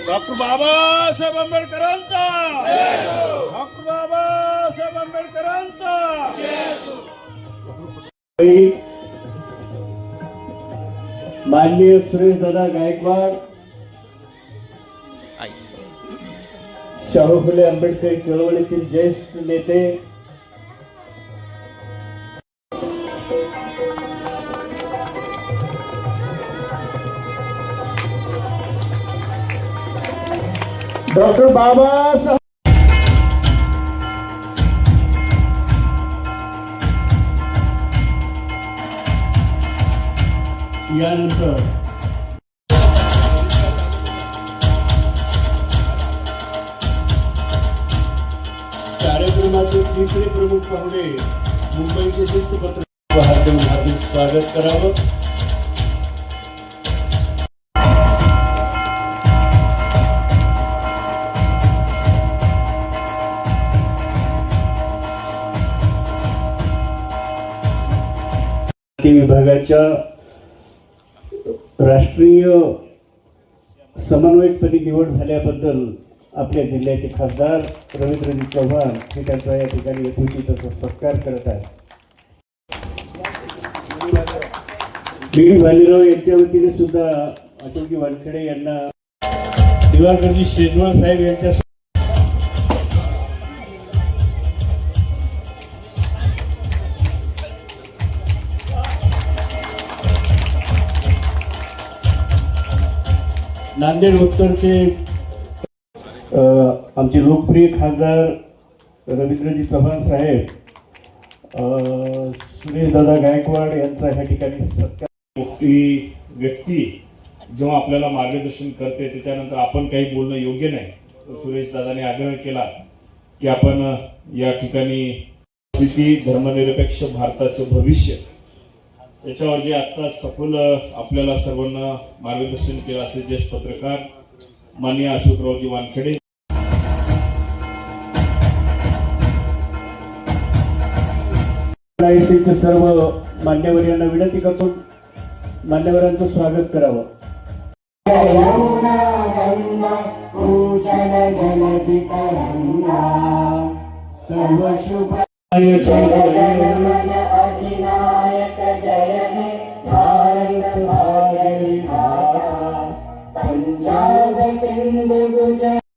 Doctor Babasaheb आंबेडकरांचा, doctor Babasaheb आंबेडकरांचा। माननीय सुरेश दादा गायकवाड, शाहू फुले आंबेडकरी चळवळीतील ज्येष्ठ नेते, डॉक्टर बाबासाहेब, यानंतर कार्यक्रमाचे तिसरे प्रमुख पाहुणे मुंबईचे शिस्तपत्र हार्दिक स्वागत करावं। विभागाच्या राष्ट्रीय समन्वयकपदी निवड झाल्याबद्दल आपल्या जिल्ह्याचे खासदार रवींद्रजी चव्हाण हे त्यांचा या ठिकाणी यथोचित सत्कार करत आहेत। बी भालेराव यांच्या वतीने सुद्धा अशोकजी वानखेडे यांना, दिवाकरजी शेजवाळ साहेब यांच्या नांदेड उत्तरचे आमचे लोकप्रिय खासदार रवींद्रजी चव्हाण साहेब, सुरेश दादा गायकवाड यांचा ह्या ठिकाणी सत्कार। मोठी व्यक्ती जेव्हा आपल्याला मार्गदर्शन करते त्याच्यानंतर आपण काही बोलणं योग्य नाही। सुरेश दादाने आग्रह केला की आपण या ठिकाणी धर्मनिरपेक्ष भारताचे भविष्य याच्यावर जे आता सखोल आपल्याला सर्वांना मार्गदर्शन केलं असे ज्येष्ठ पत्रकार माननीय अशोकरावजी वानखेडे, सर्व मान्यवर यांना विनंती करतो मान्यवरांचं स्वागत करावं। पंजाब सिंध गुजरात